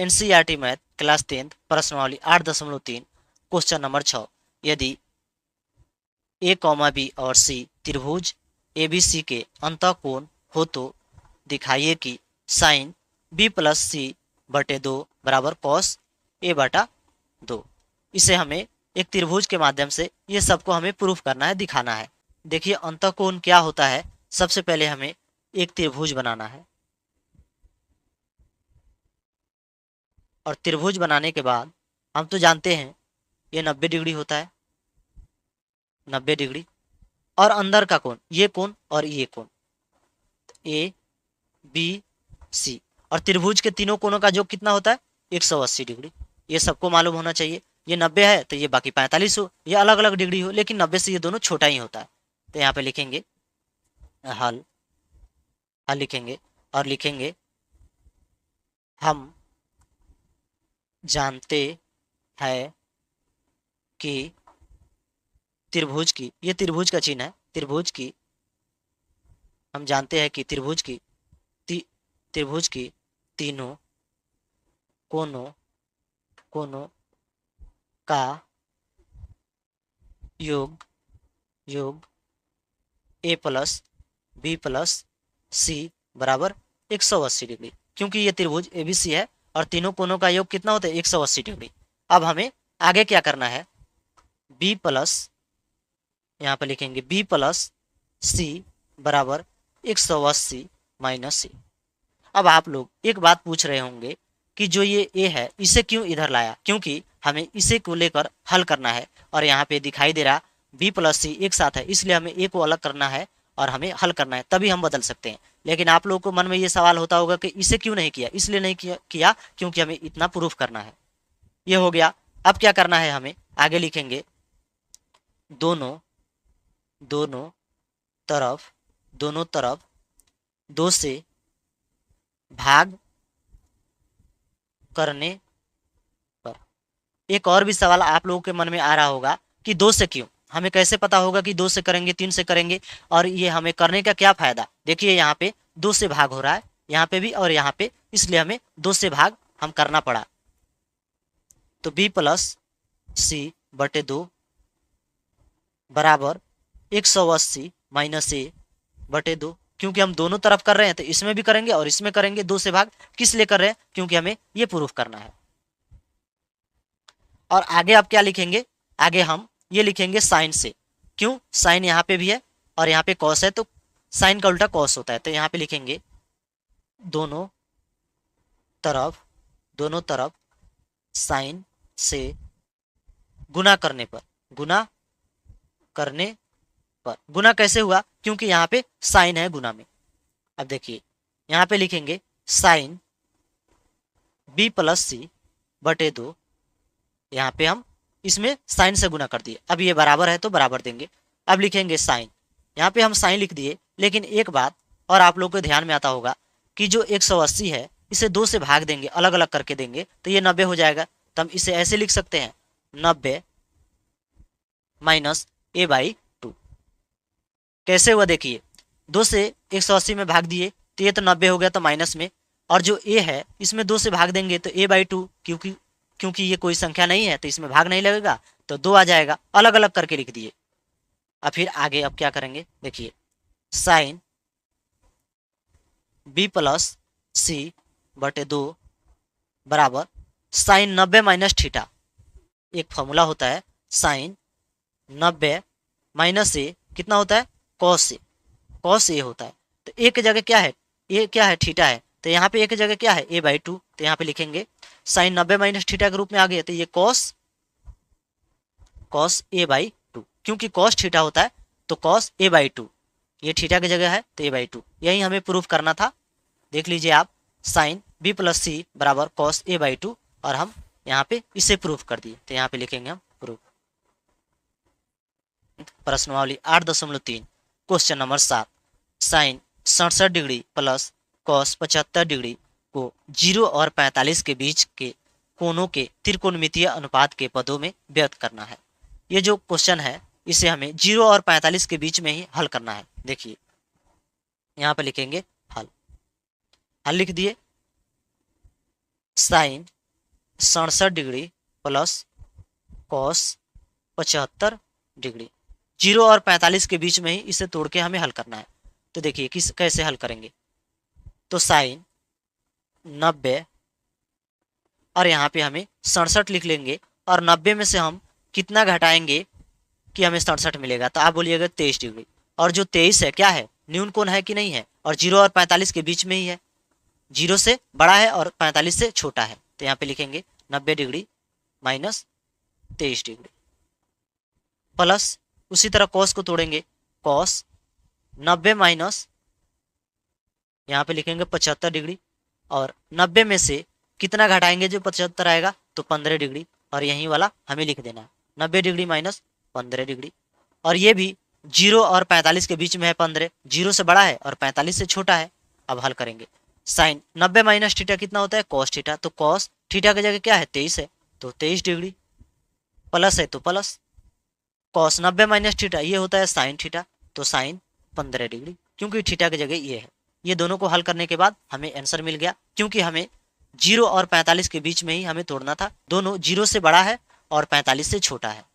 NCERT math class 10 प्रश्नावली 8.3 question number 6। यदि ए comma B और सी त्रिभुज एबीसी के अंतःकोण हो तो दिखाइए कि साइन बी प्लस सी बटे 2 बराबर कॉस ए बटा 2। इसे हमें एक त्रिभुज के माध्यम से ये सबको हमें प्रूफ करना है, दिखाना है। देखिए अंतःकोण क्या होता है। सबसे पहले हमें एक त्रिभुज बनाना है और त्रिभुज बनाने के बाद हम तो जानते हैं ये 90 डिग्री होता है, 90 डिग्री। और अंदर का कोण, ये कोण और ये कोण, ए बी सी। और त्रिभुज के तीनों कोणों का योग कितना होता है, 180 डिग्री। ये सबको मालूम होना चाहिए। ये 90 है तो ये बाकी 45 हो, ये अलग अलग डिग्री हो, लेकिन 90 से ये दोनों छोटा ही होता है। तो यहाँ पे लिखेंगे हल, हल लिखेंगे और लिखेंगे हम जानते हैं कि त्रिभुज की, ये त्रिभुज का चिन्ह है, त्रिभुज की, हम जानते हैं कि त्रिभुज की त्रिभुज की तीनों कोनों कोनों का योग योग ए प्लस बी प्लस सी बराबर 180 डिग्री। क्योंकि ये त्रिभुज एबीसी है और तीनों कोनों का योग कितना होता है, 180 डिग्री। अब हमें आगे क्या करना है, बी प्लस, यहाँ पे लिखेंगे बी प्लस सी बराबर 180 माइनस सी। अब आप लोग एक बात पूछ रहे होंगे कि जो ये ए है इसे क्यों इधर लाया, क्योंकि हमें इसे को लेकर हल करना है। और यहाँ पे दिखाई दे रहा बी प्लस सी एक साथ है, इसलिए हमें ए को अलग करना है और हमें हल करना है, तभी हम बदल सकते हैं। लेकिन आप लोगों को मन में ये सवाल होता होगा कि इसे क्यों नहीं किया, इसलिए नहीं किया क्योंकि हमें इतना प्रूफ करना है। ये हो गया। अब क्या करना है, हमें आगे लिखेंगे दोनों दोनों तरफ दोनों तरफ 2 से भाग करने पर। एक और भी सवाल आप लोगों के मन में आ रहा होगा कि 2 से क्यों, हमें कैसे पता होगा कि 2 से करेंगे, 3 से करेंगे, और ये हमें करने का क्या फायदा। देखिए यहाँ पे 2 से भाग हो रहा है, यहाँ पे भी और यहाँ पे, इसलिए हमें 2 से भाग हम करना पड़ा। तो b प्लस सी बटे 2 बराबर 180 माइनस ए बटे 2। क्योंकि हम दोनों तरफ कर रहे हैं तो इसमें भी करेंगे और इसमें करेंगे। 2 से भाग किस लिए कर रहे हैं, क्योंकि हमें ये प्रूफ करना है। और आगे आप क्या लिखेंगे, आगे हम ये लिखेंगे साइन से। क्यों, साइन यहाँ पे भी है और यहाँ पे कॉस है, तो साइन का उल्टा कॉस होता है। तो यहाँ पे लिखेंगे दोनों तरफ साइन से गुना करने पर, गुना करने पर। गुना कैसे हुआ, क्योंकि यहाँ पे साइन है गुना में। अब देखिए यहाँ पे लिखेंगे साइन बी प्लस सी बटे 2, यहाँ पे हम इसमें साइन से गुना कर दिए। अब ये बराबर है तो बराबर देंगे। अब लिखेंगे साइन, यहाँ पे हम साइन लिख दिए। लेकिन एक बात और आप लोगों को ध्यान में आता होगा कि जो 180 है इसे 2 से भाग देंगे, अलग अलग करके देंगे तो ये 90 हो जाएगा। तो हम इसे ऐसे लिख सकते हैं 90 माइनस ए बाई 2। कैसे हुआ, देखिए 2 से 180 में भाग दिए तो ये तो 90 हो गया, तो माइनस में, और जो ए है इसमें 2 से भाग देंगे तो ए बाई 2, क्योंकि ये कोई संख्या नहीं है तो इसमें भाग नहीं लगेगा, तो 2 आ जाएगा। अलग अलग करके लिख दिए। अब फिर आगे अब क्या करेंगे, देखिए साइन बी प्लस सी बटे 2 बराबर साइन 90 माइनस थीटा। एक फॉर्मूला होता है साइन 90 माइनस ए कितना होता है, कॉस ए, कॉस ए होता है। तो ए की जगह क्या है, ए क्या है, थीटा है। तो यहाँ पे ए की जगह क्या है, ए बाई 2। तो यहाँ पे लिखेंगे साइन 90 माइनस थीटा के रूप में आ गया, तो ये कॉस ए बाई 2। क्योंकि कॉस थीटा होता है तो कॉस ए बाई 2, ये थीटा की जगह है तो ए बाई 2। यही हमें प्रूफ करना था। देख लीजिए आप, साइन बी प्लस सी बराबर कॉस ए बाई 2, और हम यहाँ पे इसे प्रूफ कर दिए। तो यहाँ पे लिखेंगे हम प्रूफ। प्रश्नावली 8.3 question number 7। Sine 67 degree plus cos 75 degree को 0 और 45 के बीच के कोणों के त्रिकोणमितीय अनुपात के पदों में व्यक्त करना है। ये जो क्वेश्चन है इसे हमें 0 और 45 के बीच में ही हल करना है। देखिए यहाँ पे लिखेंगे हल, हल लिख दिए। Sine 67 degree plus cos 75 degree. 0 और 45 के बीच में ही इसे तोड़ के हमें हल करना है। तो देखिए किस कैसे हल करेंगे। तो साइन 90 और यहाँ पे हमें 67 लिख लेंगे, और 90 में से हम कितना घटाएंगे कि हमें 67 मिलेगा। तो आप बोलिएगा 23 डिग्री। और जो 23 है क्या है, न्यून कोण है कि नहीं है, और 0 और 45 के बीच में ही है। 0 से बड़ा है और 45 से छोटा है। तो यहाँ पे लिखेंगे 90 डिग्री माइनस 23 डिग्री प्लस, उसी तरह कॉस को तोड़ेंगे। कॉस 90 माइनस, यहाँ पे लिखेंगे 75 डिग्री, और 90 में से कितना घटाएंगे जो 75 आएगा, तो 15 डिग्री, और यही वाला हमें लिख देना है 90 डिग्री माइनस 15 डिग्री। और ये भी 0 और 45 के बीच में है। 15 0 से बड़ा है और 45 से छोटा है। अब हल करेंगे। साइन 90 माइनस थीटा कितना होता है, कॉस थीटा। तो कॉस थीटा की जगह क्या है, 23 है, तो 23 डिग्री प्लस है तो प्लस कॉस 90 माइनस थीटा ये होता है साइन थीटा, तो साइन 15 डिग्री, क्योंकि थीटा की जगह ये है। ये दोनों को हल करने के बाद हमें आंसर मिल गया, क्योंकि हमें 0 और 45 के बीच में ही हमें तोड़ना था। दोनों 0 से बड़ा है और 45 से छोटा है।